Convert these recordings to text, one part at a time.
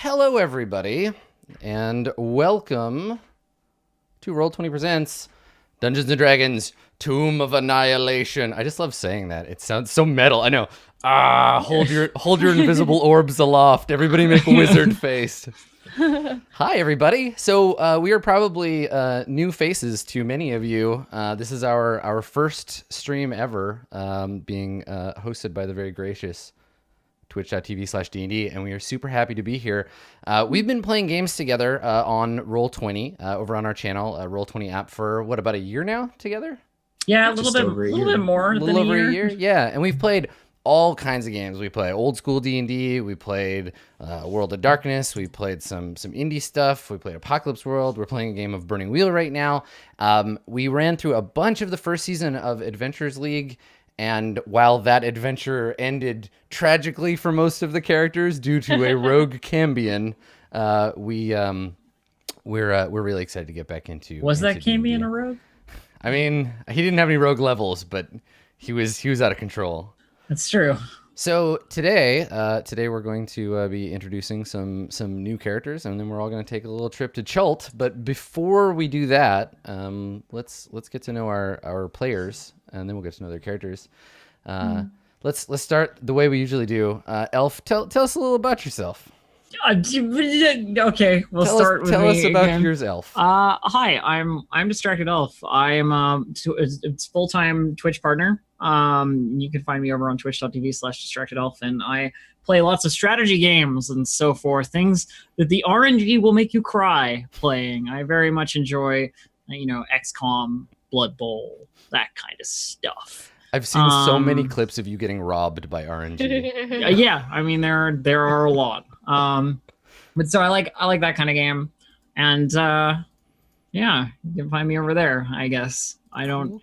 Hello, everybody, and welcome to Roll20 Presents Dungeons & Dragons Tomb of Annihilation. I just love saying that. It sounds so metal. I know. Hold your invisible orbs aloft. Everybody make a wizard face. Hi, everybody. So we are probably new faces to many of you. This is our first stream ever, being hosted by the very gracious twitch.tv/D&D, and we are super happy to be here. We've been playing games together on Roll20 over on our channel, Roll20 app for what, about a year now together? Yeah, a little bit more a little over a year. Yeah, and we've played all kinds of games. We play old school D&D. We played World of Darkness. We played some indie stuff. We played Apocalypse World. We're playing a game of Burning Wheel right now. We ran through a bunch of the first season of Adventures League. And while that adventure ended tragically for most of the characters due to a rogue Cambion, we're really excited to get back into. Was that Cambion a rogue? I mean, he didn't have any rogue levels, but he was out of control. That's true. So today we're going to be introducing some new characters, and then we're all going to take a little trip to Chult. But before we do that, let's get to know our players, and then we'll get to know their characters. Let's start the way we usually do. Elf, tell us a little about yourself. Okay, we'll start with tell me us about again. yours, Elf. Hi, I'm Distracted Elf. I'm it's full-time Twitch partner. You can find me over on twitch.tv/distractedelf, and I play lots of strategy games and so forth, things that the RNG will make you cry playing. I very much enjoy, XCOM, Blood Bowl, that kind of stuff. I've seen so many clips of you getting robbed by RNG. Yeah, I mean there are a lot. But so I like that kind of game, and yeah, you can find me over there, I guess.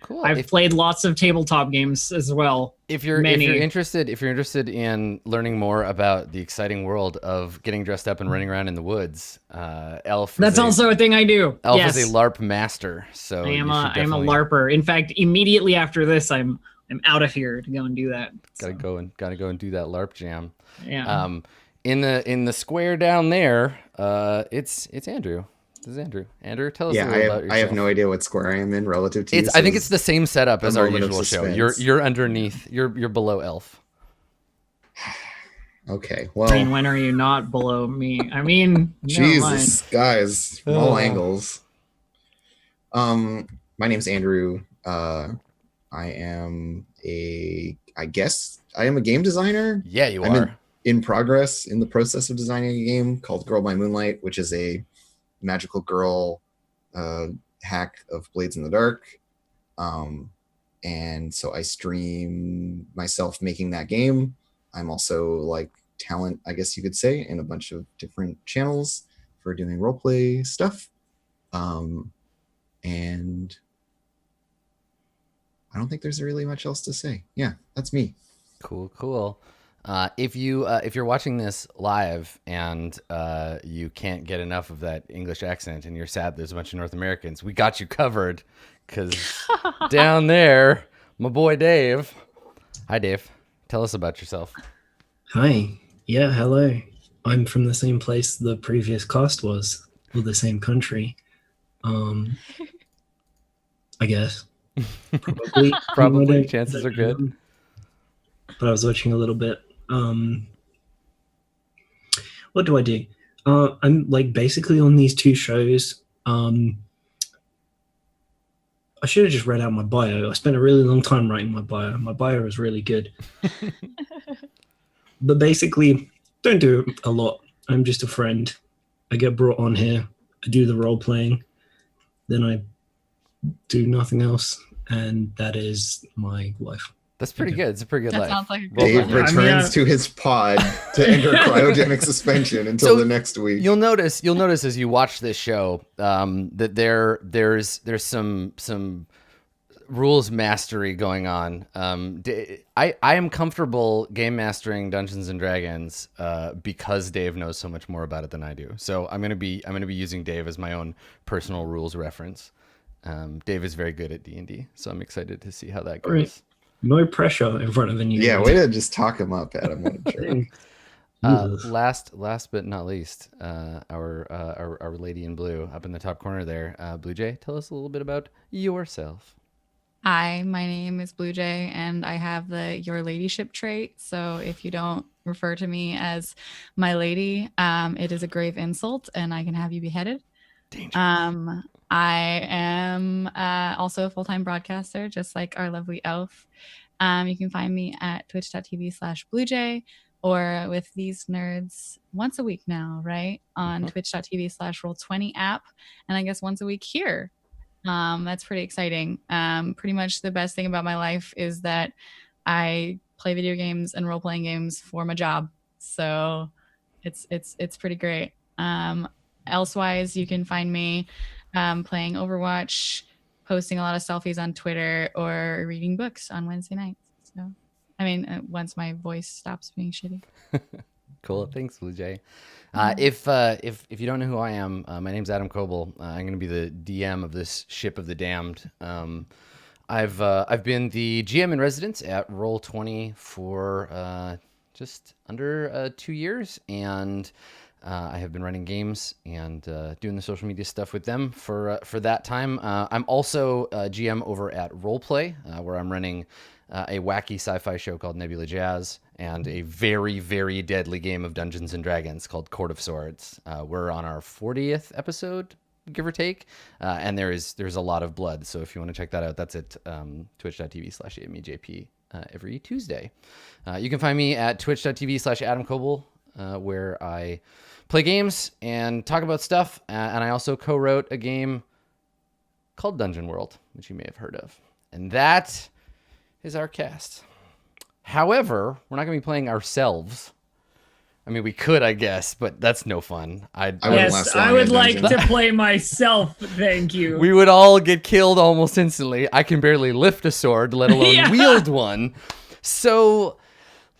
Cool. I've played lots of tabletop games as well. If you're interested in learning more about the exciting world of getting dressed up and running around in the woods, Elf. That's also a thing I do. Elf yes. is a LARP master, so I am a LARPer. In fact, immediately after this, I'm out of here to go and do that. Gotta go and do that LARP jam. Yeah. In the square down there, it's Andrew. This is Andrew. Andrew, tell us a little about yourself. I have no idea what square I am in relative to you. I think it's the same setup as our usual show. You're underneath. You're below Elf. Okay. Well, I mean, when are you not below me? I mean, Jesus, guys, from all angles. My name's Andrew. I am a game designer. Yeah, you are. In progress, in the process of designing a game called Girl by Moonlight, which is a magical girl hack of Blades in the Dark. And so I stream myself making that game. I'm also like talent, I guess you could say, in a bunch of different channels for doing roleplay stuff. And I don't think there's really much else to say. Yeah, that's me. Cool. If you're watching this live and you can't get enough of that English accent and you're sad there's a bunch of North Americans, we got you covered, because down there, my boy Dave. Hi, Dave. Tell us about yourself. Hi. Yeah, hello. I'm from the same place the previous cast was, or the same country. I guess. Probably. Chances are good. But I was watching a little bit. What do I do? I'm like basically on these two shows. I should have just read out my bio. I spent a really long time writing my bio. My bio is really good. But basically, don't do a lot. I'm just a friend. I get brought on here. I do the role playing. Then I do nothing else. And that is my life. That's pretty good. It's a pretty good life. Sounds like a good Dave returns to his pod to enter cryogenic suspension until the next week. You'll notice as you watch this show that there's some rules mastery going on. I am comfortable game mastering Dungeons and Dragons because Dave knows so much more about it than I do. So I'm gonna be using Dave as my own personal rules reference. Dave is very good at D&D, so I'm excited to see how that goes. Right. No pressure in front of a new. Yeah, way to just talk him up, Adam. What a jerk. Jesus. Last but not least, our lady in blue up in the top corner there, Blue Jay. Tell us a little bit about yourself. Hi, my name is Blue Jay, and I have the your ladyship trait. So if you don't refer to me as my lady, it is a grave insult, and I can have you beheaded. Dangerous. I am also a full-time broadcaster, just like our lovely elf. You can find me at twitch.tv/bluejay, or with these nerds once a week now, right? On twitch.tv/roll20 app, and I guess once a week here. That's pretty exciting. Pretty much the best thing about my life is that I play video games and role-playing games for my job. So it's pretty great. Elsewise, you can find me playing Overwatch, posting a lot of selfies on Twitter, or reading books on Wednesday nights. So, I mean, once my voice stops being shitty. Cool. Thanks, Blue Jay. If you don't know who I am, my name's Adam Coble. I'm going to be the DM of this Ship of the Damned. I've been the GM in residence at Roll20 for just under 2 years, and I have been running games and doing the social media stuff with them for that time. I'm also a GM over at Roleplay, where I'm running a wacky sci-fi show called Nebula Jazz, and a very, very deadly game of Dungeons and Dragons called Court of Swords. We're on our 40th episode, give or take, and there's a lot of blood. So if you want to check that out, that's at twitch.tv/amejp every Tuesday. You can find me at twitch.tv/Adam Coble, where I play games and talk about stuff, and I also co-wrote a game called Dungeon World, which you may have heard of. And that is our cast. However, we're not going to be playing ourselves. I mean, we could, I guess, but that's no fun. I wouldn't last long I in would a like dungeon. to play myself. Thank you. We would all get killed almost instantly. I can barely lift a sword, let alone Yeah. wield one. So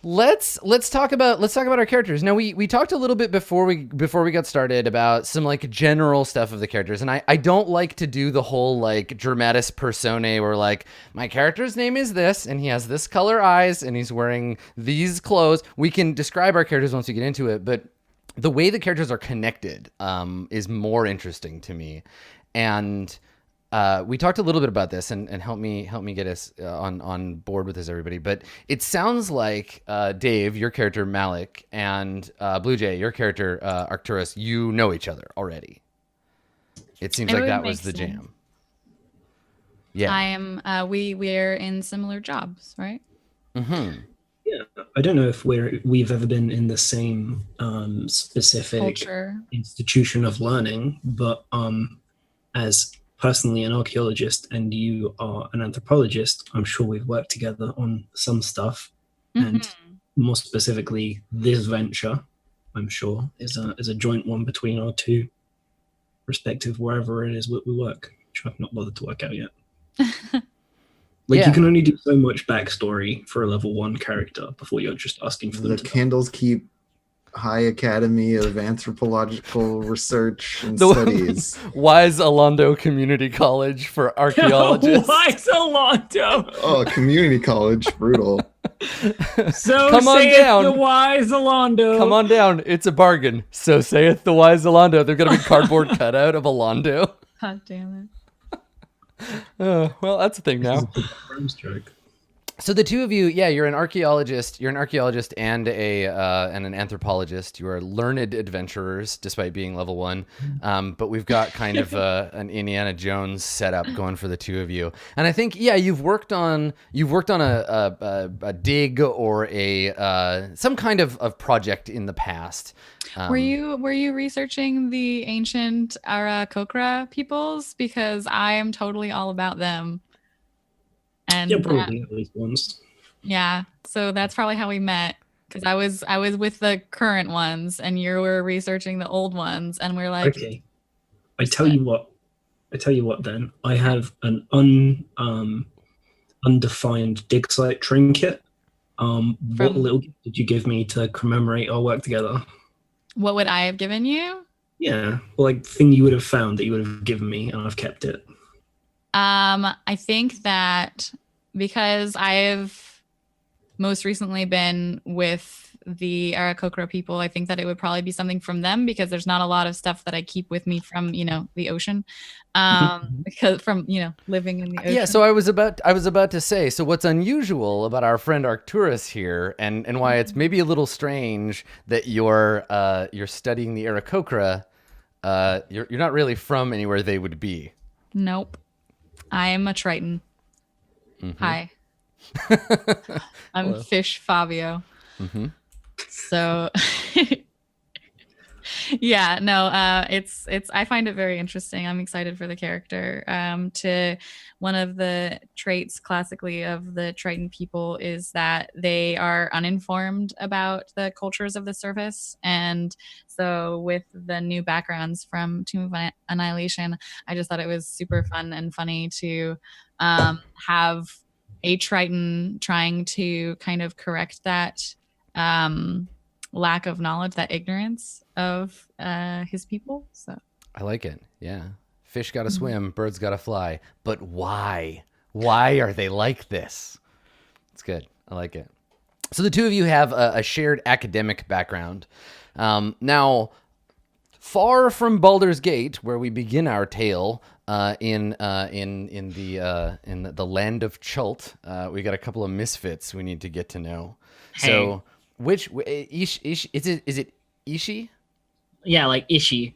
let's talk about our characters. Now we talked a little bit before we got started about some like general stuff of the characters, and I don't like to do the whole like dramatis personae where like my character's name is this and he has this color eyes and he's wearing these clothes. We can describe our characters once we get into it, but the way the characters are connected is more interesting to me. And we talked a little bit about this, and help me get us on board with this, everybody. But it sounds like Dave, your character Malik, and Blue Jay, your character Arcturus, you know each other already. It seems It like would that was make the sense. jam. Yeah. I am. We're in similar jobs, right? Mm-hmm. Yeah, I don't know if we've ever been in the same specific Culture. institution of learning, but as personally an archaeologist and you are an anthropologist, I'm sure we've worked together on some stuff. And Mhm. more specifically, this venture, I'm sure, is a joint one between our two respective wherever it is we work, which I've not bothered to work out yet. Like, Yeah. you can only do so much backstory for a level 1 character before you're just asking for them The to Candles Keep High Academy of Anthropological Research and The- Studies. Wise Alondo Community College for archaeologists. Why so long, Joe? Oh, community college, brutal. So Come on saith down. the wise Alondo. Come on down. It's a bargain. So saith the wise Alondo. They've got a big cardboard cutout of Alondo. God damn Well, that's a thing now. Rhymes joke. So the two of you, yeah, you're an archaeologist. You're an archaeologist and an anthropologist. You are learned adventurers, despite being level 1. But we've got kind of an Indiana Jones setup going for the two of you. And I think, yeah, you've worked on a dig or a some kind of project in the past. Were you researching the ancient Arakokra peoples? Because I am totally all about them. And Yeah, probably at least once. yeah, so that's probably how we met. Because I was with the current ones, and you were researching the old ones, and we're like, Okay. I tell you what then. I have an undefined dig site trinket. What From- little gift did you give me to commemorate our work together? what would I have given you? Yeah, like thing you would have found that you would have given me, and I've kept it. I think that because I have most recently been with the Aarakocra people, I think that it would probably be something from them, because there's not a lot of stuff that I keep with me from, the ocean, because from, living in the ocean. Yeah, so I was about to say, so what's unusual about our friend Arcturus here, and why it's maybe a little strange that you're studying the Aarakocra, you're not really from anywhere they would be. Nope. I am a Triton. Mm-hmm. Hi. I'm Fish Fabio. Mm-hmm. So yeah, no, it's I find it very interesting. I'm excited for the character. To one of the traits classically of the Triton people is that they are uninformed about the cultures of the surface. And so with the new backgrounds from Tomb of Annihilation, I just thought it was super fun and funny to have a Triton trying to kind of correct that lack of knowledge, that ignorance of his people. So I like it. Yeah. Fish gotta swim, birds gotta fly. But why? Why are they like this? It's good. I like it. So the two of you have a shared academic background. Now, far from Baldur's Gate, where we begin our tale, in the land of Chult, we got a couple of misfits we need to get to know. Hey. So, which is it Ishi? Yeah, like Ishi.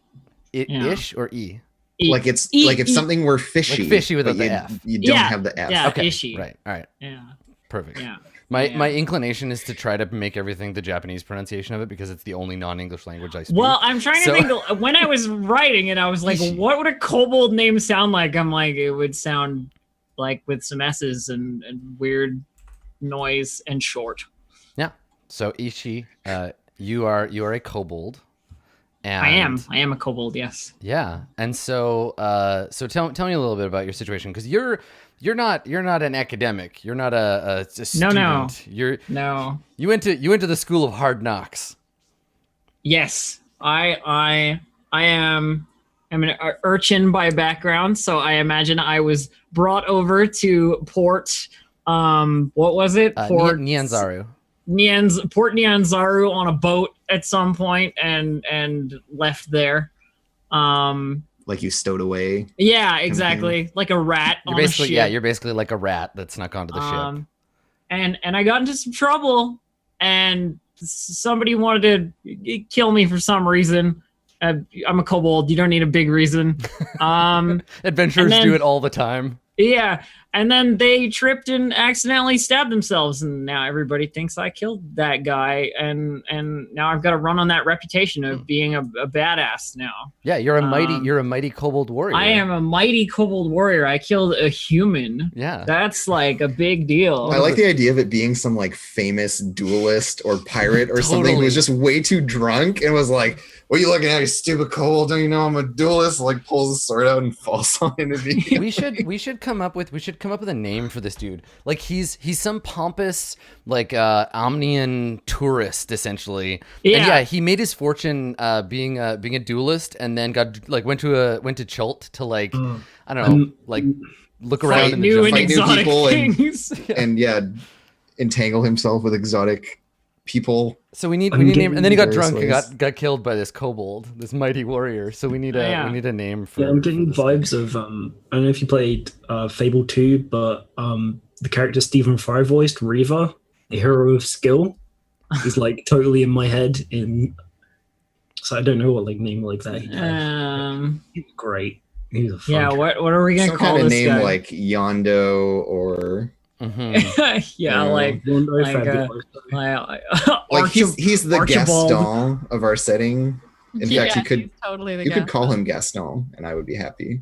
Yeah. Ish or E? Like it's like if something were fishy, Like fishy without but the F. You don't Yeah, have the F. yeah. Okay, Ishi. right. All right, Yeah. perfect. Yeah. My inclination is to try to make everything the Japanese pronunciation of it because it's the only non-English language I speak. Well, I'm trying to So- think. When I was writing it, I was like, Ishi. what would a kobold name sound like? I'm like, it would sound like with some S's and weird noise and short. Yeah. So Ishi, you are a kobold. And I am a kobold. Yes. Yeah. And so tell me a little bit about your situation, because you're not an academic. You're not a student. No. You went to the school of hard knocks. Yes. I am. I'm an urchin by background, so I imagine I was brought over to Port. What was it? Port Nyanzaru. Port Nyanzaru on a boat at some point and left there. Like you stowed away. Yeah, exactly. Like a rat on a ship. You're basically like a rat that's snuck onto the ship. And I got into some trouble, and somebody wanted to kill me for some reason. I'm a kobold. You don't need a big reason. Adventurers do it all the time. Yeah, and then they tripped and accidentally stabbed themselves, and now everybody thinks I killed that guy, and now I've got to run on that reputation of being a badass now. Yeah, you're a mighty kobold warrior. I am a mighty kobold warrior. I killed a human. Yeah, that's like a big deal. I like the idea of it being some like famous duelist or pirate or something who was just way too drunk and was like, "What are you looking at, you stupid kobold? Don't you know I'm a duelist?" Like pulls his sword out and falls on enemy. we should come up with a name for this dude. Like he's some pompous like Omnian tourist essentially. Yeah. And yeah, he made his fortune being a duelist, and then went to Chult to like I don't know, like look around in the new jungle. and exotic things. and entangle himself with exotic people. So we need a name, and then he got various drunk and ways. got killed by this kobold, this mighty warrior. So we need a name for. Yeah, I'm getting vibes of I don't know if you played Fable 2, but the character Stephen Fry voiced, Reva, the hero of skill, is like totally in my head. So I don't know what like name like that. He's great. He's a fun character. What are we gonna Some call kind of this name guy? like Yondo or Mhm. Yeah, like like he's the Archibald. Gaston of our setting. In fact, you could he's totally the you guy. could call him Gaston, and I would be happy.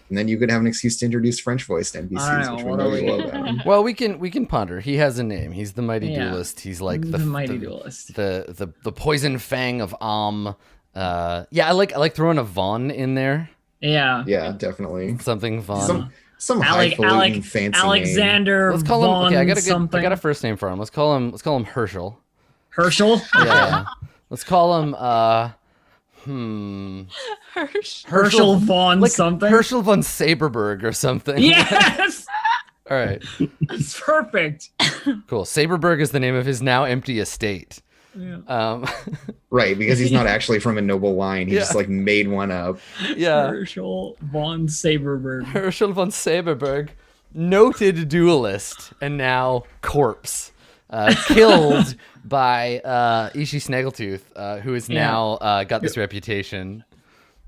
And then you could have an excuse to introduce French-voiced NPCs, Alright, which what we are know you we- love about him. Well, we can ponder. He has a name. He's the mighty duelist. He's like the mighty duelist. the poison fang of yeah, I like throwing a Vaughn in there. Yeah. Yeah, definitely. Something Vaughn. Some highfalutin fancy Alexander Let's call him. Von Okay, I something. got a first name for him. Let's call him Herschel. Herschel. Yeah. Let's call him Herschel Von like something. Herschel von Saberberg or something. Yes. All right. That's perfect. Cool. Saberberg is the name of his now empty estate. Yeah. Right, because he's not actually from a noble line. He Yeah. just like made one up. Yeah. Herschel von Saberberg. Herschel von Saberberg, noted duelist, and now corpse, killed by Ishi Snaggletooth, who has now got this reputation.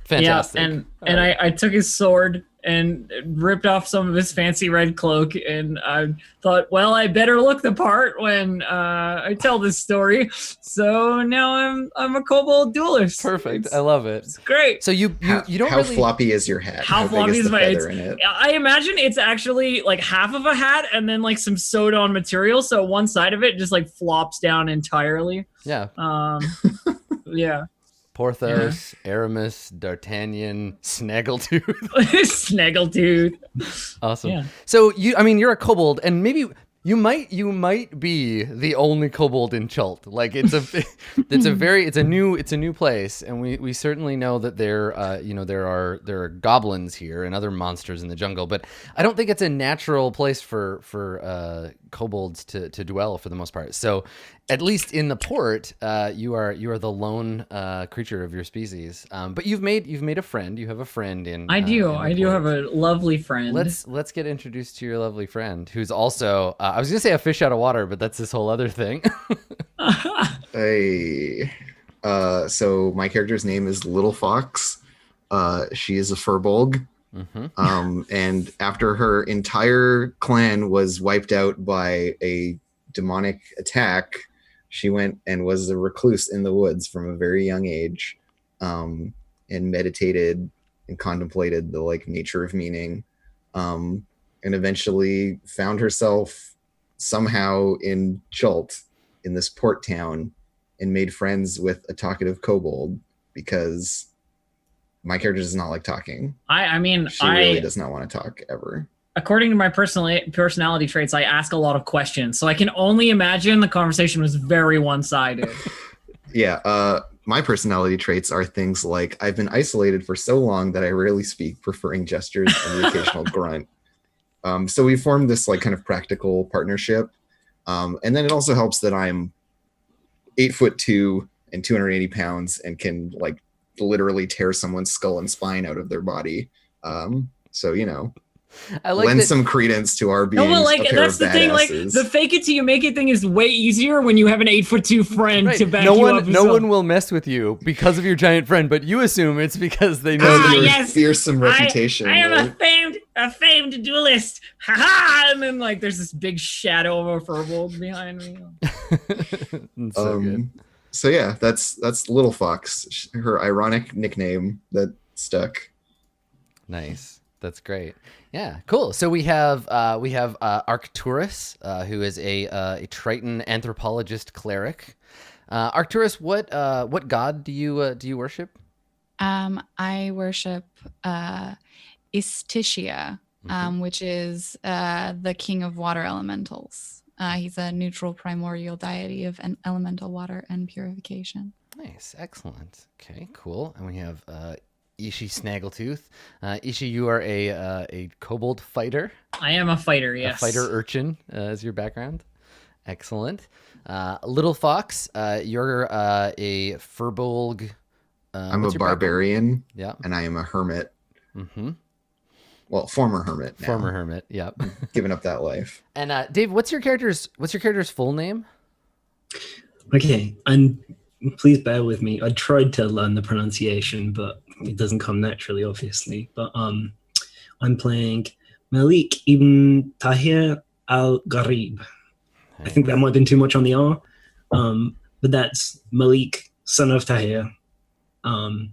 Fantastic. Yeah, and I took his sword and ripped off some of his fancy red cloak, and I thought, well, I better look the part when I tell this story. So now I'm a kobold duelist. Perfect. I love it. It's great. So you don't how really floppy is your hat? How big floppy is the my feather in it? I imagine it's actually like half of a hat and then like some sewed on material. So one side of it just like flops down entirely. Yeah. Yeah. Porthos, Aramis, D'Artagnan, Snaggletooth. Snaggletooth. Awesome. Yeah. So you're a kobold, and maybe you might be the only kobold in Chult. Like it's a new place, and we certainly know that there are goblins here and other monsters in the jungle, but I don't think it's a natural place for kobolds to dwell for the most part. So at least in the port, you are the lone creature of your species. But you've made a friend. You have a friend in. I do port. have a lovely friend. Let's get introduced to your lovely friend, who's also I was gonna say a fish out of water, but that's this whole other thing. Hey, so my character's name is Little Fox. She is a furbolg. Mm-hmm. And after her entire clan was wiped out by a demonic attack, she went and was a recluse in the woods from a very young age, and meditated and contemplated the like nature of meaning, and eventually found herself somehow in Chult, in this port town, and made friends with a talkative kobold, because my character does not like talking. I mean, She really does not want to talk ever. According to my personality traits, I ask a lot of questions, so I can only imagine the conversation was very one-sided. Yeah, my personality traits are things like I've been isolated for so long that I rarely speak, preferring gestures and the occasional grunt. So we formed this like kind of practical partnership, and then it also helps that I'm 8'2" and 280 pounds and can like literally tear someone's skull and spine out of their body. So I like lend that. some credence to our being No, but like a pair that's of the thing. Like badasses. the fake it till you make it thing is way easier when you have an 8'2" friend Right. to back No you one, up. no one will mess with you because of your giant friend, but you assume it's because they know Because that of Ah, your you're. yes. fearsome reputation. I am right? a famed duelist. Ha ha! And then like there's this big shadow of a furbolg behind me. It's so good. So yeah, that's Little Fox, her ironic nickname that stuck. Nice. That's great. Yeah, cool. So we have Arcturus, who is a Triton anthropologist cleric. Arcturus, what god do you worship? I worship Istitia, which is the king of water elementals. He's a neutral primordial deity of elemental water and purification. Nice, excellent. Okay, cool. And we have Ishi Snaggletooth. Ishi, you are a kobold fighter. I am a fighter. Yes. A fighter urchin is your background. Excellent. Little Fox, you're a furbolg. I'm a what's your barbarian, Yeah. and I am a hermit. Mm-hmm. Well, former hermit. Now. Former hermit. Yep. Giving up that life. And Dave, what's your character's full name? Okay, and please bear with me. I tried to learn the pronunciation, but it doesn't come naturally, obviously. But I'm playing Malik ibn Tahir al-Gharib. I think that might have been too much on the R, but that's Malik, son of Tahir. And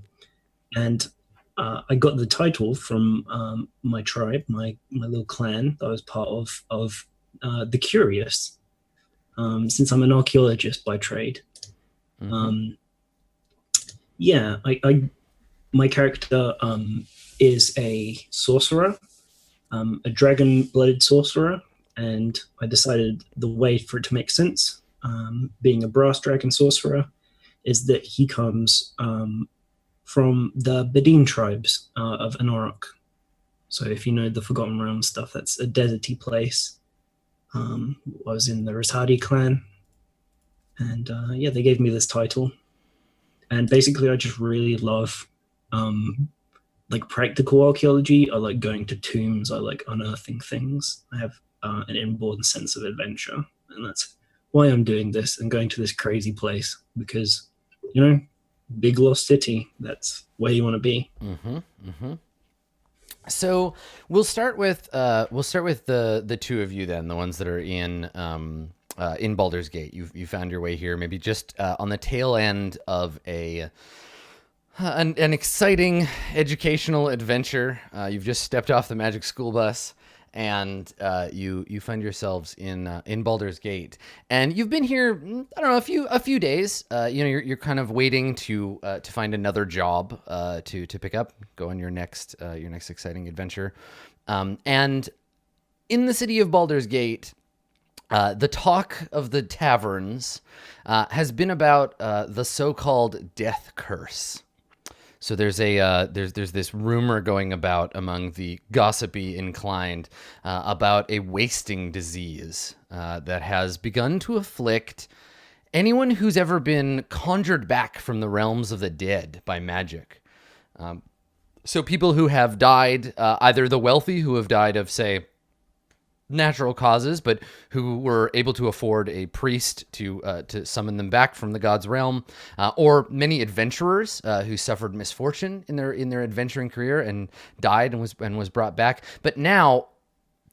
I got the title from my tribe, my little clan that I was part of the Curious, since I'm an archaeologist by trade. Mm-hmm. My character is a sorcerer, a dragon-blooded sorcerer, and I decided the way for it to make sense, being a brass dragon sorcerer, is that he comes from the Bedin tribes of Anorok. So if you know the Forgotten Realms stuff, that's a deserty place. I was in the Rasadi clan, And yeah, they gave me this title. And basically, I just really love like practical archaeology. I like going to tombs. I like unearthing things. I have an inborn sense of adventure, and that's why I'm doing this and going to this crazy place, because, you know, big lost city, that's where you want to be. So we'll start with the two of you then, the ones that are in Baldur's Gate. You found your way here, maybe just on the tail end of an exciting educational adventure. You've just stepped off the magic school bus, and you find yourselves in Baldur's Gate, and you've been here, I don't know, a few days. You're kind of waiting to find another job to pick up, go on your next exciting adventure, and in the city of Baldur's Gate, the talk of the taverns has been about the so-called death curse. So there's this rumor going about among the gossipy inclined about a wasting disease that has begun to afflict anyone who's ever been conjured back from the realms of the dead by magic. So people who have died, either the wealthy who have died of, say, natural causes, but who were able to afford a priest to summon them back from the god's realm, or many adventurers who suffered misfortune in their adventuring career and died and was brought back. But now,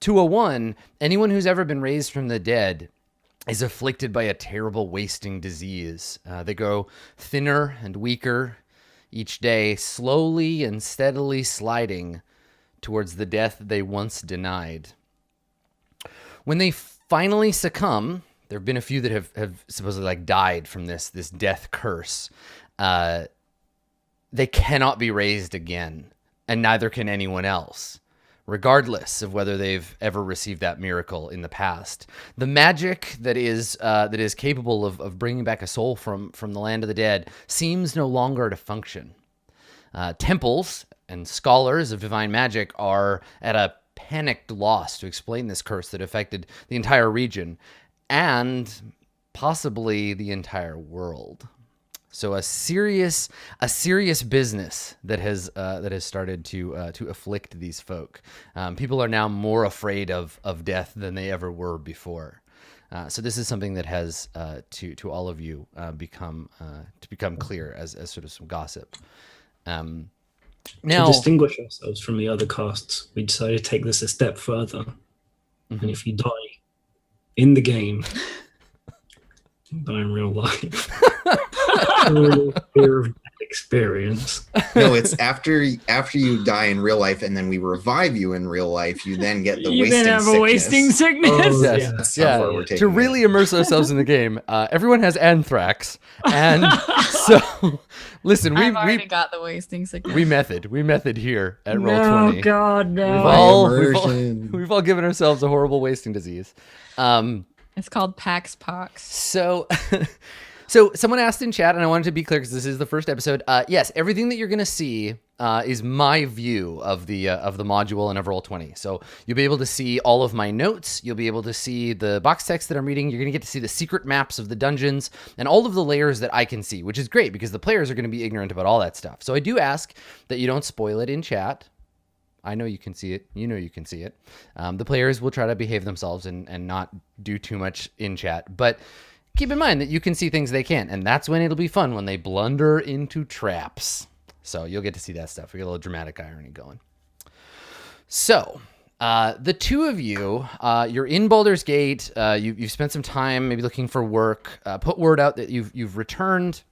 201, anyone who's ever been raised from the dead is afflicted by a terrible wasting disease. They grow thinner and weaker each day, slowly and steadily sliding towards the death they once denied. When they finally succumb, there have been a few that have supposedly died from this death curse. They cannot be raised again, and neither can anyone else, regardless of whether they've ever received that miracle in the past. The magic that is capable of bringing back a soul from the land of the dead seems no longer to function. Temples and scholars of divine magic are at a panicked loss to explain this curse that affected the entire region and possibly the entire world. So a serious business that has started to afflict these folk. People are now more afraid of death than they ever were before. So this is something that has to all of you become clear as sort of some gossip. Now, to distinguish ourselves from the other casts, we decided to take this a step further. And if you die in the game, you die in real life. Fear of death experience. No, it's after you die in real life, and then we revive you in real life. You then get the You wasting then have sickness. a wasting sickness. Oh, yes, That's how far we're taking to it. really immerse ourselves in the game, everyone has anthrax, and so listen, I've already got the wasting sickness. we method here at No, Roll20. God, no. Immersion. We've all given ourselves a horrible wasting disease. It's called Pax Pox. So so someone asked in chat, and I wanted to be clear because this is the first episode. Yes, everything that you're going to see is my view of the module and of Roll20. So you'll be able to see all of my notes. You'll be able to see the box text that I'm reading. You're going to get to see the secret maps of the dungeons and all of the layers that I can see, which is great because the players are going to be ignorant about all that stuff. So I do ask that you don't spoil it in chat. I know you can see it. You know you can see it. The players will try to behave themselves and not do too much in chat. But keep in mind that you can see things they can't. And that's when it'll be fun, when they blunder into traps. So you'll get to see that stuff. We get a little dramatic irony going. So the two of you, you're in Baldur's Gate. You've spent some time maybe looking for work. Put word out that you've returned.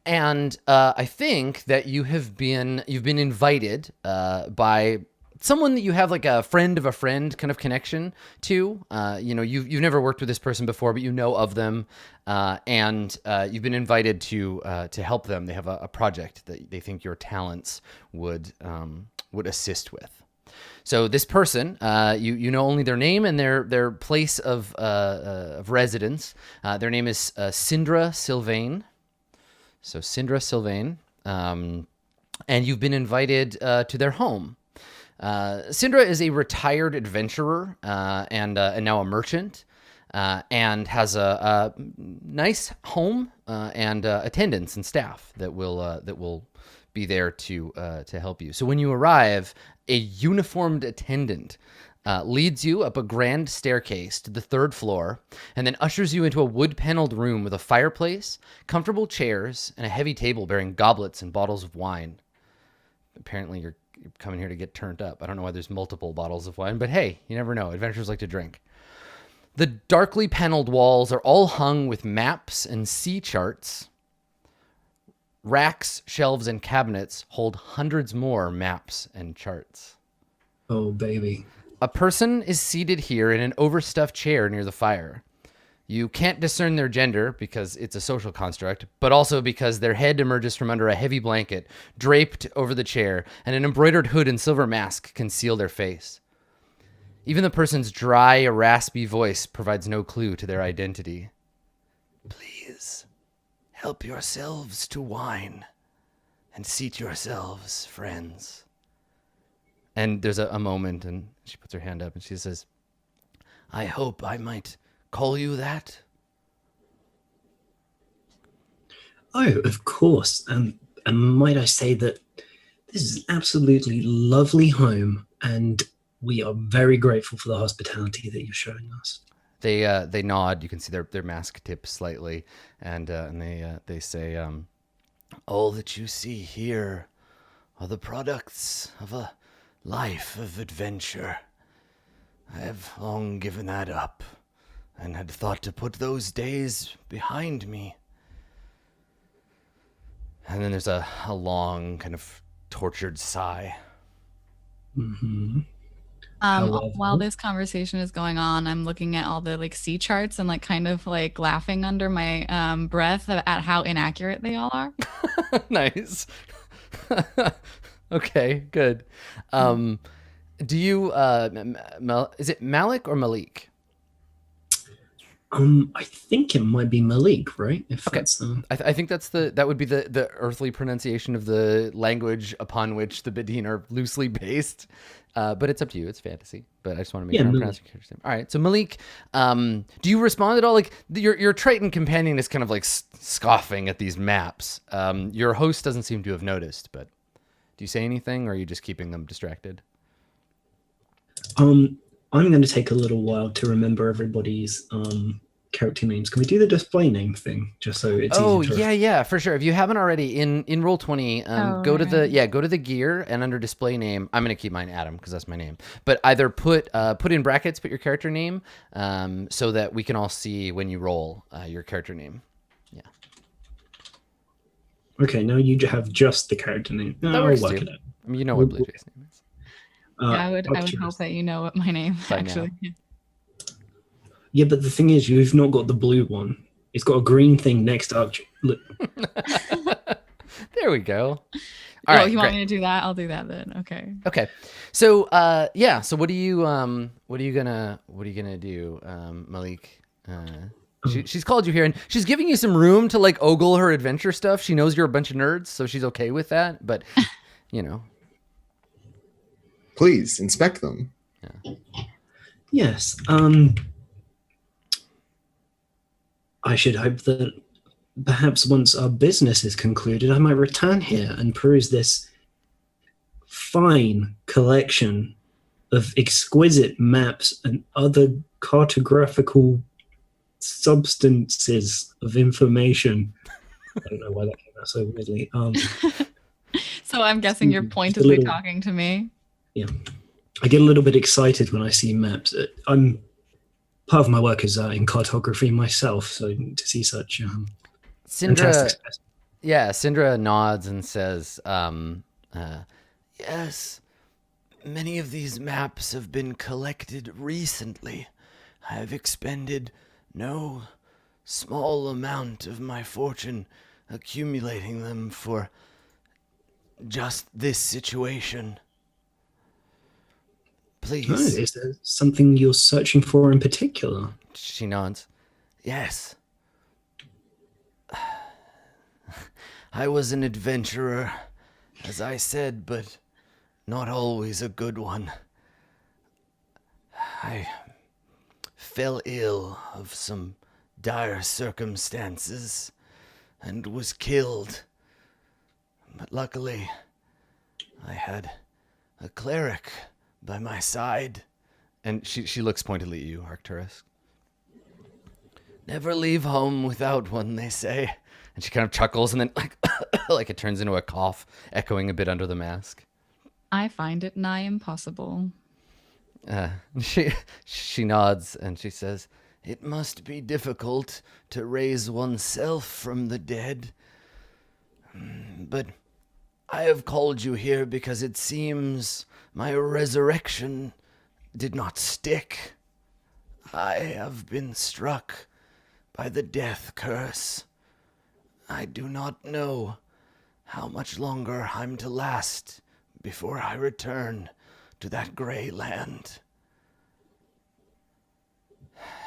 And I think that you've been invited by someone that you have like a friend of a friend kind of connection to. You've never worked with this person before, but you know of them, and you've been invited to help them. They have a project that they think your talents would assist with. So this person, you know only their name and their place of residence. Their name is Sindra Sylvain. So Sindra Sylvain, and you've been invited to their home. Sindra is a retired adventurer and now a merchant. and has a nice home and attendants and staff that will be there to help you. So when you arrive, a uniformed attendant leads you up a grand staircase to the 3rd floor, and then ushers you into a wood-paneled room with a fireplace, comfortable chairs, and a heavy table bearing goblets and bottles of wine. Apparently, you're coming here to get turned up. I don't know why there's multiple bottles of wine, but hey, you never know. Adventurers like to drink. The darkly paneled walls are all hung with maps and sea charts. Racks, shelves, and cabinets hold hundreds more maps and charts. Oh, baby. A person is seated here in an overstuffed chair near the fire. You can't discern their gender because it's a social construct, but also because their head emerges from under a heavy blanket draped over the chair, and an embroidered hood and silver mask conceal their face. Even the person's dry, raspy voice provides no clue to their identity. Please, help yourselves to wine, and seat yourselves, friends. And there's a moment, and she puts her hand up, and she says, I hope I might call you that? Oh, of course. And might I say that this is an absolutely lovely home, and we are very grateful for the hospitality that you're showing us. They nod. You can see their mask tip slightly, and they say, all that you see here are the products of a life of adventure. I have long given that up, and had thought to put those days behind me. And then there's a long, kind of tortured sigh. Mm-hmm. However, While this conversation is going on, I'm looking at all the like sea charts and like kind of like laughing under my breath at how inaccurate they all are. Nice. Okay, good. Do you is it Malik or Malik? I think it might be Malik, right? If Okay. that's I think that would be the earthly pronunciation of the language upon which the Bedin are loosely based. But it's up to you. It's fantasy. But I just want to make sure I'm pronouncing your character's name. All right. So Malik, do you respond at all? Like your Triton companion is kind of like scoffing at these maps. Your host doesn't seem to have noticed, but do you say anything, or are you just keeping them distracted? I'm going to take a little while to remember everybody's character names. Can we do the display name thing just so it's easy to yeah, for sure. If you haven't already, in Roll20, go to the gear, and under display name, I'm going to keep mine Adam because that's my name. But either put in brackets, put your character name, so that we can all see when you roll your character name. Yeah. Okay, now you have just the character name. No, That I'll works work too. it out. I mean, you know what Blue Jay's name is. I would Arcturus. hope that you know what my name By now. actually is. Yeah, but the thing is, you've not got the blue one. It's got a green thing next to Arcturus. Look, There we go. Oh, All right, you want great. me to do that? I'll do that then. Okay. Okay. So so what are you gonna do, Malik? She's called you here, and she's giving you some room to like ogle her adventure stuff. She knows you're a bunch of nerds, so she's okay with that. But you know, Please inspect them. yes. I should hope that perhaps once our business is concluded, I might return here and peruse this fine collection of exquisite maps and other cartographical substances of information. I don't know why that came out so weirdly. So I'm guessing your point Just is a like little- talking to me. I get a little bit excited when I see maps. Part of my work is in cartography myself, so to see such fantastic Syndra. Yeah, Syndra nods and says, "Yes, many of these maps have been collected recently. I have expended no small amount of my fortune accumulating them for just this situation. Please." Is there something you're searching for in particular? She nods. Yes. I was an adventurer, as I said, but not always a good one. I fell ill of some dire circumstances and was killed. But luckily, I had a cleric by my side. And she looks pointedly at you, Arcturus. Never leave home without one, they say. And she kind of chuckles and then like it turns into a cough, echoing a bit under the mask. I find it nigh impossible. She nods and she says, "It must be difficult to raise oneself from the dead. But I have called you here because it seems my resurrection did not stick. I have been struck by the death curse. I do not know how much longer I'm to last before I return to that gray land."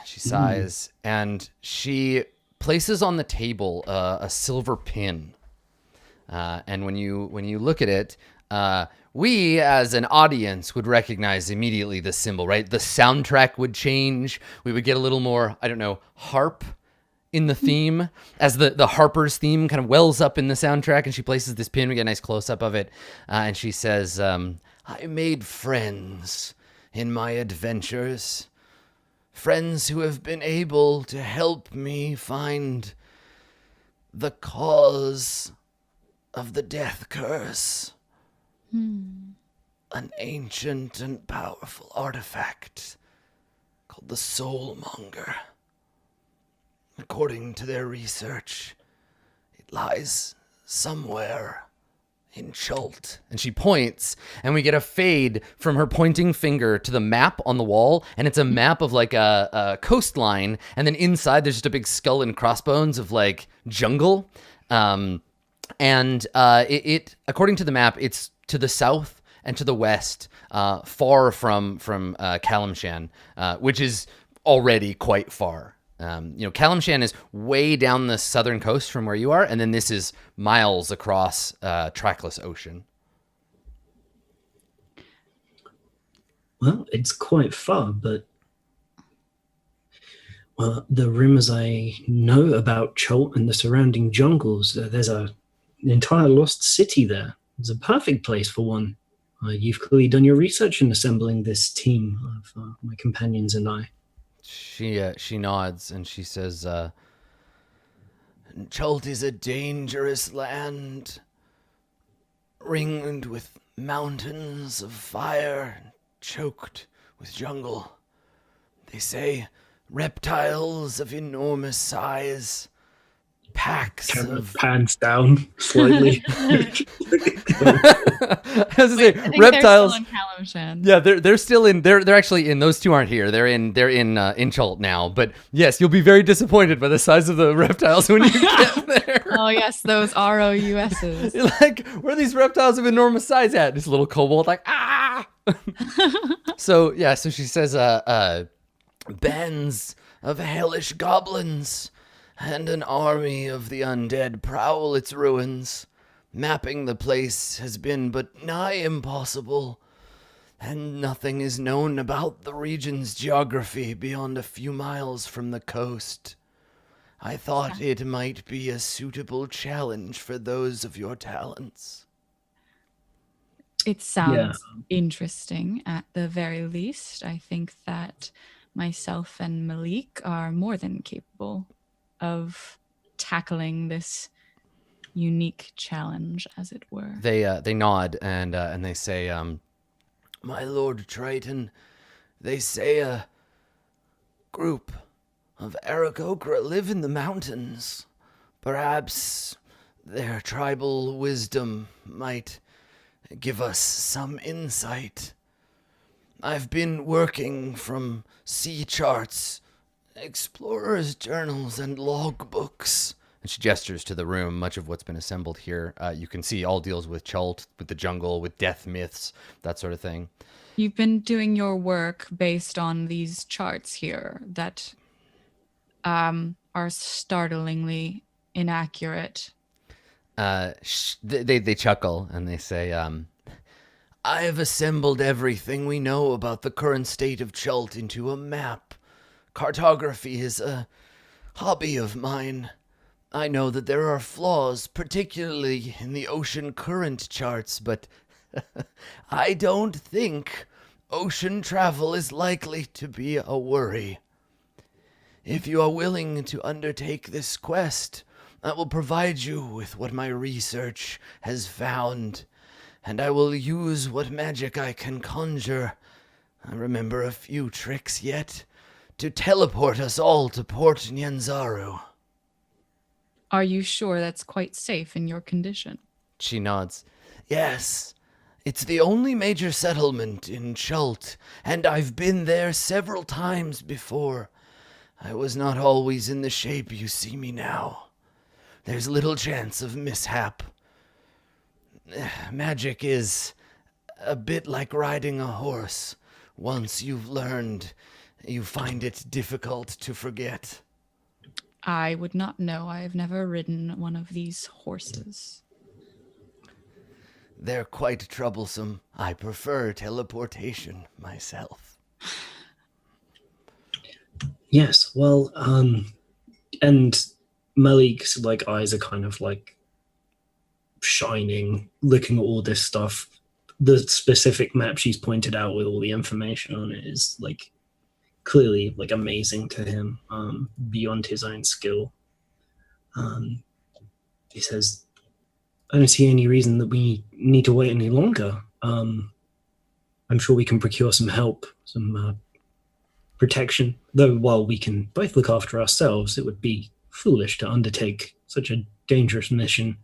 She sighs and she places on the table a silver pin. And when you look at it, we as an audience would recognize immediately the symbol, right? The soundtrack would change. We would get a little more, I don't know, harp in the theme as the Harper's theme kind of wells up in the soundtrack. And she places this pin. We get a nice close up of it. And she says, "I made friends in my adventures. Friends who have been able to help me find the cause of the death curse. An ancient and powerful artifact called the Soulmonger. According to their research, it lies somewhere in Chult." And she points, and we get a fade from her pointing finger to the map on the wall, and it's a map of like a coastline, and then inside there's just a big skull and crossbones of like jungle. It according to the map, it's to the south and to the west, far from Kalimshan, which is already quite far. Kalimshan is way down the southern coast from where you are, and then this is miles across trackless ocean. Well, it's quite far, but the rumors I know about Chult and the surrounding jungles, there's an entire lost city there. It's a perfect place for one. You've clearly done your research in assembling this team of my companions and I. She nods and she says, "Chult is a dangerous land, ringed with mountains of fire, choked with jungle. They say reptiles of enormous size, packs Camera of..." pans down slightly. I was gonna say, I think reptiles. they're still in Kalimshan. Yeah, they're still in. They're actually in. Those two aren't here. They're in Chult now. But yes, you'll be very disappointed by the size of the reptiles when you get there. Oh yes, those ROUSs. You're like, where are these reptiles of enormous size at? This little kobold, like, ah. So she says, bands of hellish goblins and an army of the undead prowl its ruins. Mapping the place has been but nigh impossible, and nothing is known about the region's geography beyond a few miles from the coast. I thought it might be a suitable challenge for those of your talents." It sounds interesting at the very least. I think that myself and Malik are more than capable of tackling this unique challenge, as it were. They nod and they say, "My Lord Triton, they say a group of Aarakocra live in the mountains. Perhaps their tribal wisdom might give us some insight. I've been working from sea charts, explorers' journals, and logbooks." And she gestures to the room. Much of what's been assembled here, you can see, all deals with Chult, with the jungle, with death myths, that sort of thing. You've been doing your work based on these charts here that are startlingly inaccurate. They chuckle and they say, "I have assembled everything we know about the current state of Chult into a map cartography is a hobby of mine. I know that there are flaws, particularly in the ocean current charts, but I don't think ocean travel is likely to be a worry. If you are willing to undertake this quest, I will provide you with what my research has found, and I will use what magic I can conjure. I remember a few tricks yet to teleport us all to Port Nyanzaru. Are you sure that's quite safe in your condition? She nods. Yes, it's the only major settlement in Chult, and I've been there several times before. I was not always in the shape you see me now. There's little chance of mishap. Magic is a bit like riding a horse. Once you've learned, you find it difficult to forget. I would not know. I've never ridden one of these horses. They're quite troublesome. I prefer teleportation myself. Yes, well, and Malik's like eyes are kind of like shining, looking at all this stuff. The specific map she's pointed out with all the information on it is like clearly like amazing to him, beyond his own skill. He says, I don't see any reason that we need to wait any longer. I'm sure we can procure some help, some protection. Though while we can both look after ourselves, it would be foolish to undertake such a dangerous mission,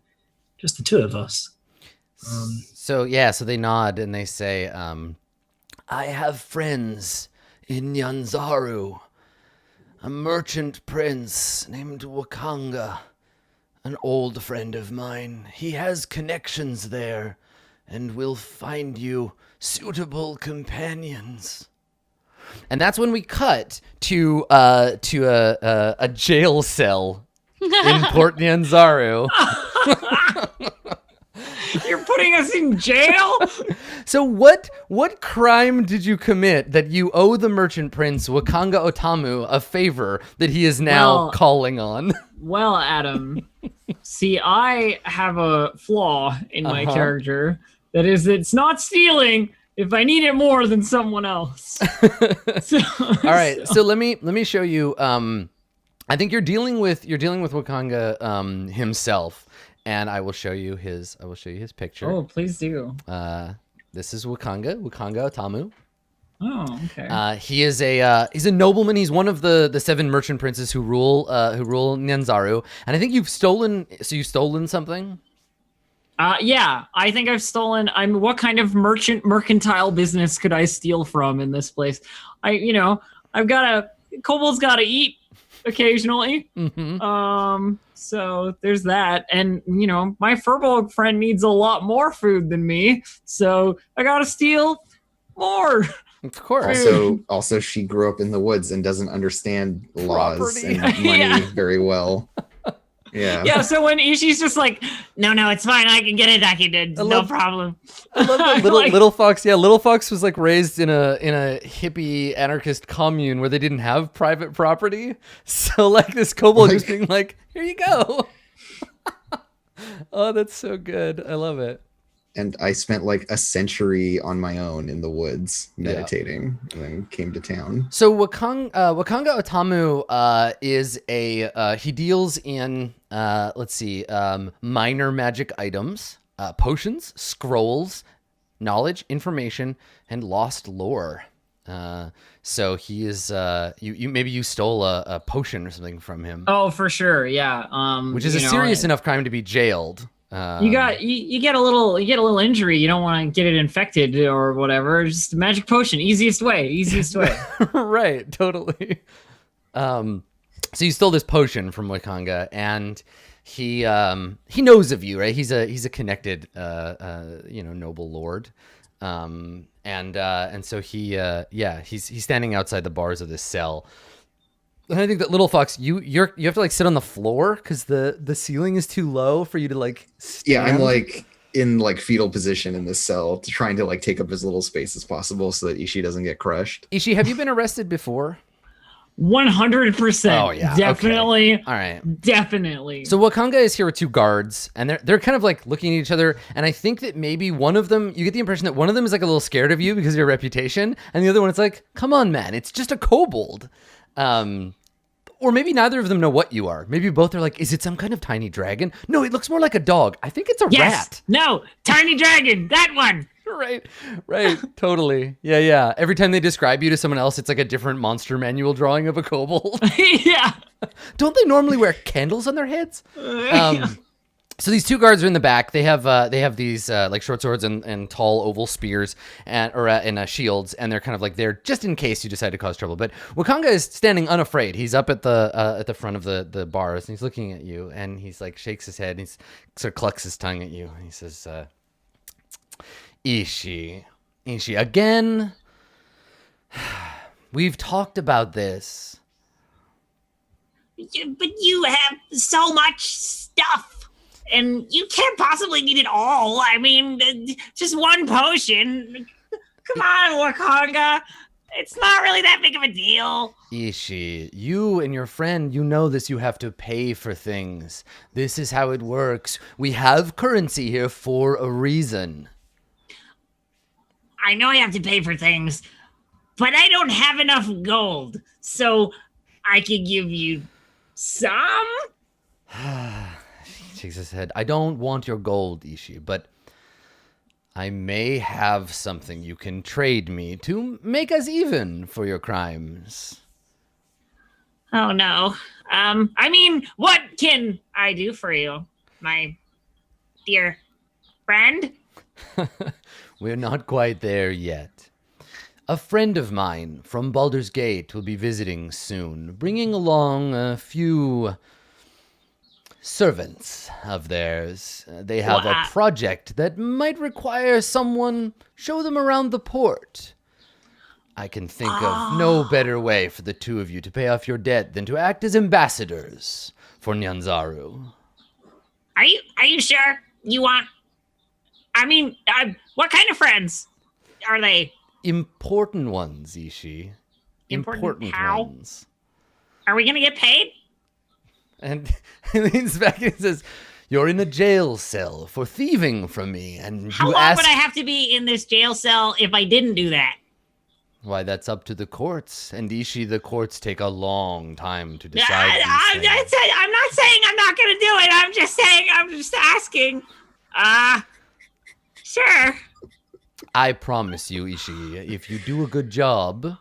just the two of us. So they nod and they say, I have friends in Nyanzaru, a merchant prince named Wakanga, an old friend of mine. He has connections there and will find you suitable companions. And that's when we cut to a jail cell in Port Nyanzaru. You're putting us in jail? So what crime did you commit that you owe the merchant prince Wakanga Otamu a favor that he is now calling on? Well, Adam, see, I have a flaw in my character. That is, it's not stealing if I need it more than someone else. All right, so let me show you. I think you're dealing with Wakanga himself. And I will show you his picture. Oh, please do. This is Wakanga Otamu. Oh, okay. He's a nobleman. He's one of the 7 merchant princes who rule Nyanzaru. And I think you've stolen something? Yeah, I think I've stolen. What kind of mercantile business could I steal from in this place? Kobold's gotta eat occasionally. Mm-hmm. So there's that. And, my Furbolg friend needs a lot more food than me. So I gotta steal more. Of course. Also, she grew up in the woods and doesn't understand laws Property. and money very well. Yeah. Yeah, so when Ishi's just like, no, it's fine. I can get it. No problem. I love that Little Fox. Yeah, Little Fox was like raised in a hippie anarchist commune where they didn't have private property. So like this kobold just being like, here you go. Oh, that's so good. I love it. And I spent like a century on my own in the woods meditating, and then came to town. So Wakanga Otamu he deals in minor magic items, potions, scrolls, knowledge, information, and lost lore. So he is you stole a potion or something from him. Oh, for sure, yeah. Which is a serious enough crime to be jailed. You get a little injury. You don't want to get it infected or whatever. Just a magic potion, easiest way. Right, totally. So you stole this potion from Wakanga, and he knows of you, right? He's a connected noble lord, and so he's standing outside the bars of this cell. And I think that Little Fox, you have to like sit on the floor because the ceiling is too low for you to like stand. Yeah, I'm like in like fetal position in this cell, trying to like take up as little space as possible so that Ishi doesn't get crushed. Ishi, have you been arrested before? 100%. Oh, yeah, Definitely. All right. Definitely. So Wakanga is here with 2 guards, and they're kind of like looking at each other. And I think that maybe one of them, you get the impression that one of them is like a little scared of you because of your reputation, and the other one is like, "Come on, man, it's just a kobold." Or maybe neither of them know what you are. Maybe both are like, "Is it some kind of tiny dragon? No, it looks more like a dog. I think it's a rat." No, tiny dragon. That one. Right, totally. Yeah. Every time they describe you to someone else, it's like a different monster manual drawing of a kobold. Yeah. Don't they normally wear candles on their heads? So these 2 guards are in the back. They have these like short swords and tall oval spears and shields, and they're kind of like there just in case you decide to cause trouble. But Wakanga is standing unafraid. He's up at the front of the bars, and he's looking at you, and he's like shakes his head, and he's sort of clucks his tongue at you, and he says, Ishi, again, we've talked about this. But you have so much stuff, and you can't possibly need it all. I mean, just one potion. Come on, Wakanga. It's not really that big of a deal. Ishi, you and your friend, you know this, you have to pay for things. This is how it works. We have currency here for a reason. I know I have to pay for things, but I don't have enough gold, so I could give you some? He shakes his head. I don't want your gold, Ishi, but I may have something you can trade me to make us even for your crimes. Oh, no. I mean, what can I do for you, my dear friend? We're not quite there yet. A friend of mine from Baldur's Gate will be visiting soon, bringing along a few servants of theirs. They have a project that might require someone show them around the port. I can think of no better way for the 2 of you to pay off your debt than to act as ambassadors for Nyanzaru. Are you sure you want... I mean, what kind of friends are they? Important ones, Ishi. Important how? Ones. Are we gonna get paid? And he leans back and says, "You're in a jail cell for thieving from me, and how you long asked..." would I have to be in this jail cell if I didn't do that? Why, that's up to the courts. And Ishi, the courts take a long time to decide I'm these things. not saying I'm not gonna do it. I'm just asking. Sure. I promise you, Ishi, if you do a good job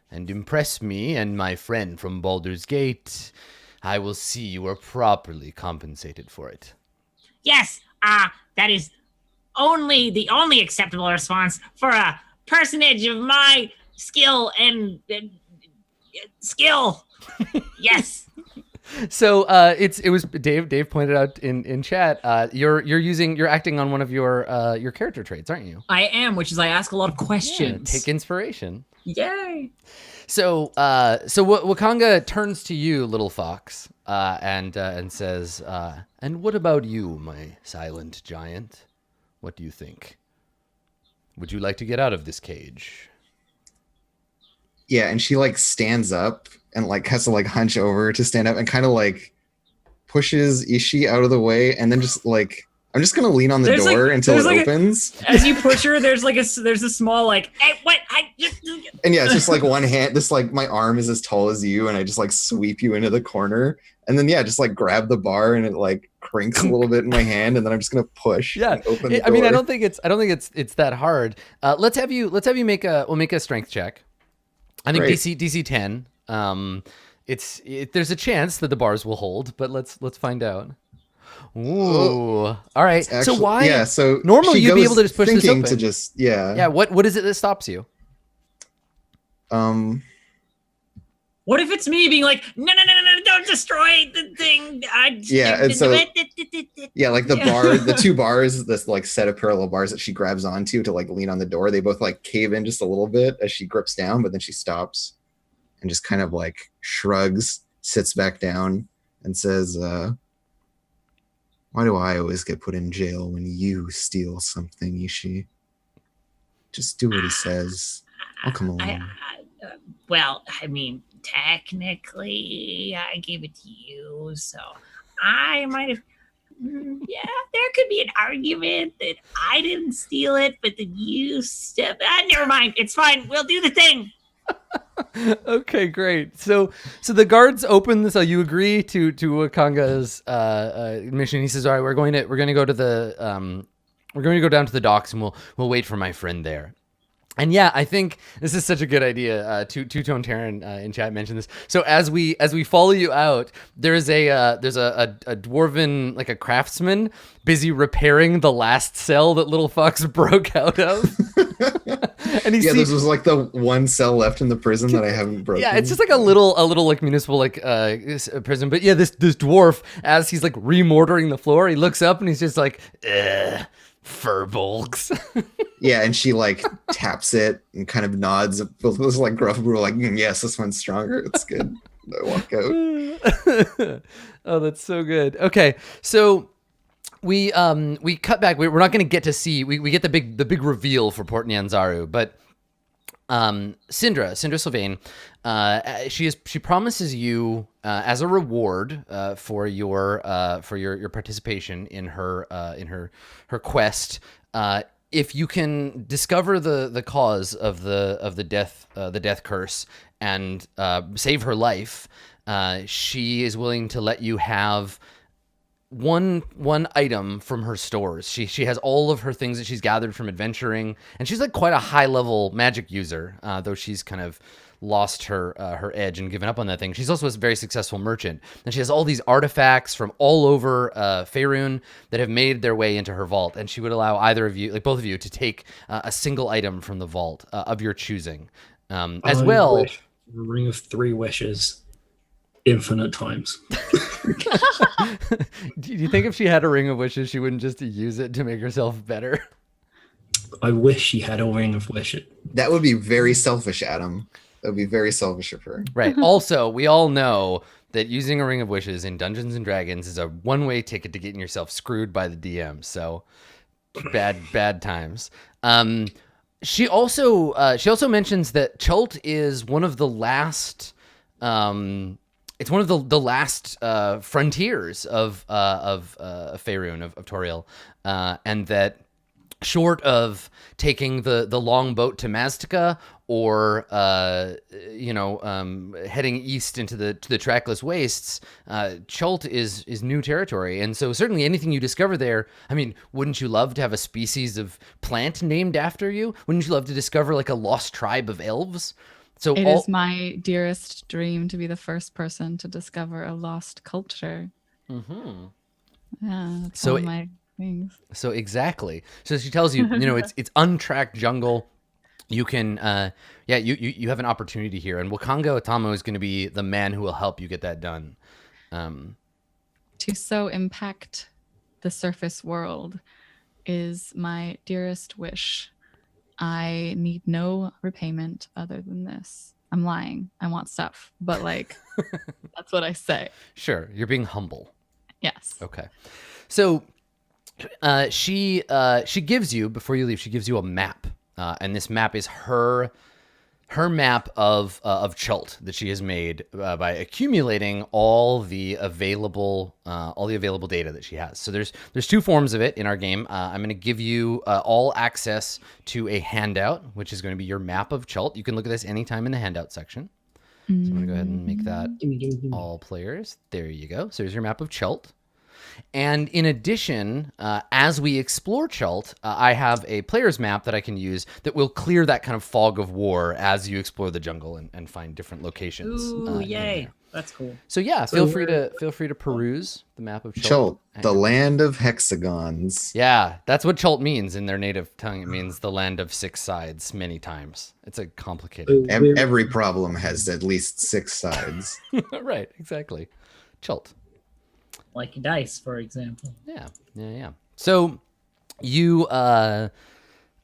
and impress me and my friend from Baldur's Gate, I will see you are properly compensated for it. Yes, that is the only acceptable response for a personage of my skill and skill. Yes. So it was Dave pointed out in chat. You're acting on one of your character traits, aren't you? I am, which is I ask a lot of questions. Yeah, take inspiration. Yay! So Wakanga turns to you, little fox, and says, "And what about you, my silent giant? What do you think? Would you like to get out of this cage?" Yeah, and she like stands up and like has to like hunch over to stand up and kind of like pushes Ishi out of the way, and then just like I'm just gonna lean on the door until it opens. As you push her, there's a small like, hey, what? And yeah, it's just like one hand. This like my arm is as tall as you, and I just like sweep you into the corner, and then just like grab the bar, and it like crinks a little bit in my hand, and then I'm just gonna push. Yeah, and open the door. I mean, I don't think it's that hard. Let's have you make a strength check. I think Great. DC 10. There's a chance that the bars will hold, but let's find out. Ooh. All right. Actually, so why? Yeah. So normally she you'd be goes able to just push this thinking open. to just Yeah. What is it that stops you? What if it's me being like, no, don't destroy the thing. And so like the bar, the 2 bars, this like set of parallel bars that she grabs onto to like lean on the door, they both like cave in just a little bit as she grips down, but then she stops and just kind of like shrugs, sits back down, and says, "Why do I always get put in jail when you steal something, Ishi? Just do what he says. I'll come along." Well, I mean, technically, I gave it to you, so I might have. Yeah, there could be an argument that I didn't steal it, but then you step. Never mind. It's fine. We'll do the thing. Okay, great. So the guards open this. You agree to Wakanga's mission. He says, "All right, we're going to go to the we're going to go down to the docks, and we'll wait for my friend there." And yeah, I think this is such a good idea. Two-Tone Terran in chat mentioned this. So as we follow you out, there's a dwarven, like a craftsman, busy repairing the last cell that Little Fox broke out of. And this was like the one cell left in the prison that I haven't broken. Yeah, it's just like a little like municipal like prison. But yeah, this dwarf, as he's like remortaring the floor, he looks up and he's just like, furbolgs. Yeah, and she like taps it and kind of nods. Both of us like gruff and we're like, yes, this one's stronger. It's good. I walk out. Oh, that's so good. Okay, so we cut back. We're not going to get to see. We get the big reveal for Port Nyanzaru, but Syndra Sylvain, she promises you as a reward for your participation in her quest. If you can discover the cause of the death curse and save her life, she is willing to let you have one item from her stores. She has all of her things that she's gathered from adventuring, and she's like quite a high level magic user, though she's kind of lost her edge and given up on that thing. She's also a very successful merchant, and she has all these artifacts from all over Faerun that have made their way into her vault, and she would allow either of you, like both of you, to take a single item from the vault of your choosing. As well, wish for a ring of 3 wishes infinite times. Do you think if she had a ring of wishes, she wouldn't just use it to make herself better? I wish she had a ring of wishes. That would be very selfish, Adam. That would be very selfish of her. Right. Also, we all know that using a ring of wishes in Dungeons and Dragons is a one-way ticket to getting yourself screwed by the DM. So bad times. She also mentions that Chult is one of the last. It's one of the last frontiers of Faerun, of Toriel, and that short of taking the long boat to Maztica or heading east into the trackless wastes, Chult is new territory, and so certainly anything you discover there. I mean, wouldn't you love to have a species of plant named after you? Wouldn't you love to discover like a lost tribe of elves? So it is my dearest dream to be the first person to discover a lost culture. Mm-hmm. Yeah, that's one of my things. So exactly. So she tells you, it's untracked jungle. You can, you have an opportunity here, and Wakanga Otamo is going to be the man who will help you get that done. To so impact the surface world is my dearest wish. I need no repayment other than this. I'm lying. I want stuff, but like, that's what I say. Sure. You're being humble. Yes. Okay. So, she gives you, before you leave, she gives you a map. And this map is her map of Chult that she has made by accumulating all the available data that she has. So there's 2 forms of it in our game. I'm going to give you all access to a handout, which is going to be your map of Chult. You can look at this anytime in the handout section. So I'm going to go ahead and make that all players. There you go. So there's your map of Chult. And in addition, as we explore Chult, I have a player's map that I can use that will clear that kind of fog of war as you explore the jungle and find different locations. Ooh, yay! That's cool. So yeah, feel free to peruse the map of Chult, the land of hexagons. Yeah, that's what Chult means in their native tongue. It means the land of 6 sides many times. It's a complicated. Every problem has at least 6 sides. Right, exactly. Chult. Like dice, for example. Yeah. So you, I'm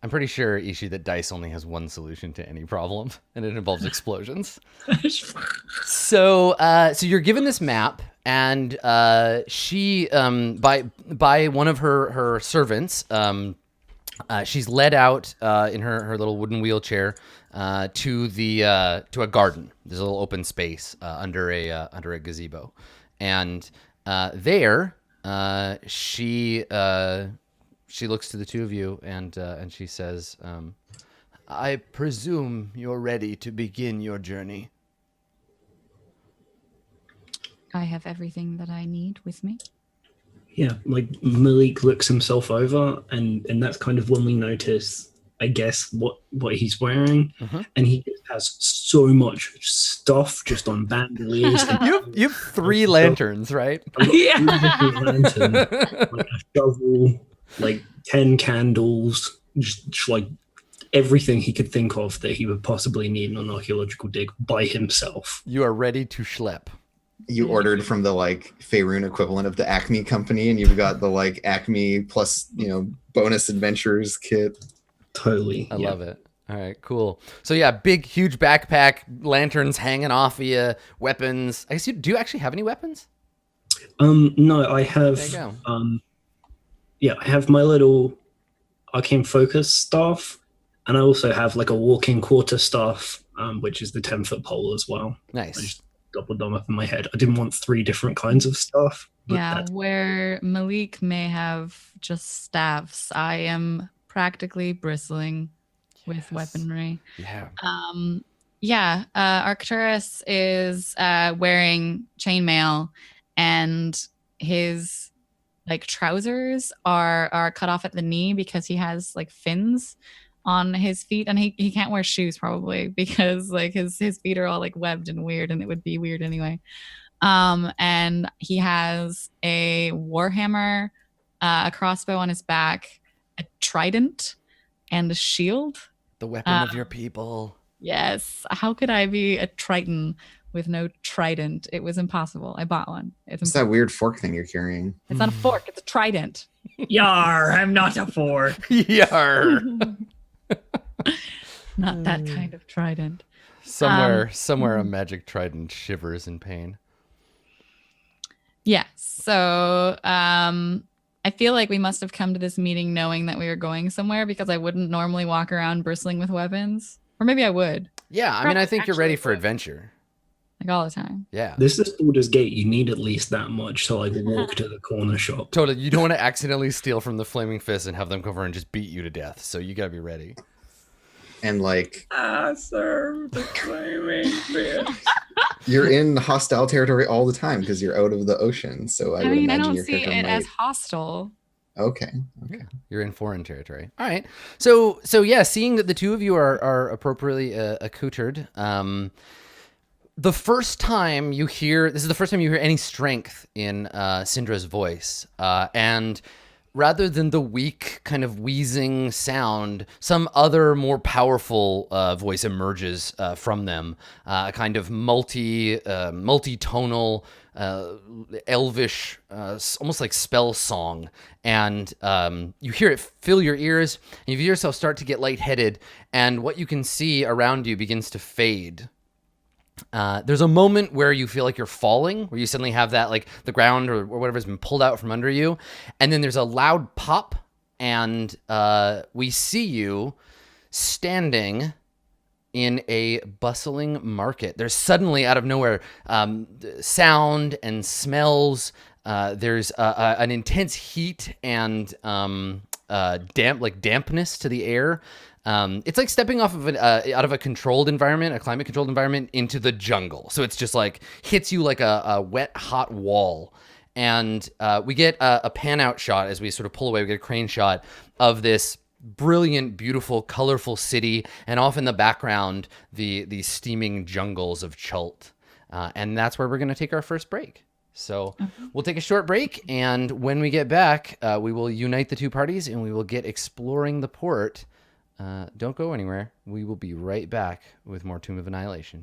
pretty sure, Ishi, that dice only has one solution to any problem, and it involves explosions. So you're given this map, and she, by one of her servants, She's led out in her little wooden wheelchair to a garden. There's a little open space under a gazebo, and there she looks to the two of you and she says, "I presume you're ready to begin your journey." I have everything that I need with me. Yeah, like Malik looks himself over, and that's kind of when we notice, I guess, what he's wearing, and he has so much stuff just on bandoliers. You have 3 lanterns, right? Lantern, like a shovel, like 10 candles, just like everything he could think of that he would possibly need in an archaeological dig by himself. You are ready to schlep. You ordered from the like Faerun equivalent of the Acme company, and you've got the like Acme plus, bonus adventures kit. Totally. I love it. All right, cool. So yeah, big, huge backpack, lanterns hanging off of you, weapons. I guess do you actually have any weapons? No, I have. There you go. I have my little arcane focus staff, and I also have like a walking quarter staff, which is the 10-foot pole as well. Nice. I just doubled them up in my head. I didn't want 3 different kinds of stuff. Yeah, where Malik may have just staffs, I am practically bristling with weaponry. Yeah. Arcturus is wearing chainmail, and his like trousers are cut off at the knee because he has like fins on his feet, and he can't wear shoes probably because like his feet are all like webbed and weird, and it would be weird anyway. And he has a warhammer, a crossbow on his back, a trident, and a shield. The weapon of your people. Yes. How could I be a Triton with no trident? It was impossible. I bought one. It's that weird fork thing you're carrying. It's not a fork. It's a trident. Yar, I'm not a fork. Yar. Not that kind of trident. Somewhere a magic trident shivers in pain. Yeah. So I feel like we must have come to this meeting knowing that we were going somewhere, because I wouldn't normally walk around bristling with weapons. Or maybe I would. Yeah, I mean, I think you're ready for adventure. Like all the time. Yeah. This is Baldur's Gate. You need at least that much to like walk to the corner shop. Totally. You don't want to accidentally steal from the Flaming Fist and have them come over and just beat you to death. So you got to be ready. And like, serve the Flaming Fist. you're in hostile territory all the time because you're out of the ocean. So I would mean, I imagine don't your see character it might. as hostile. Okay. You're in foreign territory. All right. So yeah, seeing that the two of you are appropriately accoutered, the first time you hear any strength in Syndra's voice, and rather than the weak kind of wheezing sound, some other more powerful voice emerges from them, a kind of multi-tonal, elvish, almost like spell song. And you hear it fill your ears, and you feel yourself start to get lightheaded, and what you can see around you begins to fade. There's a moment where you feel like you're falling, where you suddenly have that, like the ground or whatever has been pulled out from under you. And then there's a loud pop, and we see you standing in a bustling market. There's suddenly out of nowhere sound and smells. There's an intense heat and dampness to the air. It's like stepping off of out of a controlled environment, a climate controlled environment, into the jungle. So it's just like hits you like a wet, hot wall. And we get a pan out shot as we sort of pull away. We get a crane shot of this brilliant, beautiful, colorful city, and off in the background, the steaming jungles of Chult. And that's where we're going to take our first break. So we'll take a short break, and when we get back, we will unite the two parties, and we will get exploring the port. Don't go anywhere. We will be right back with more Tomb of Annihilation.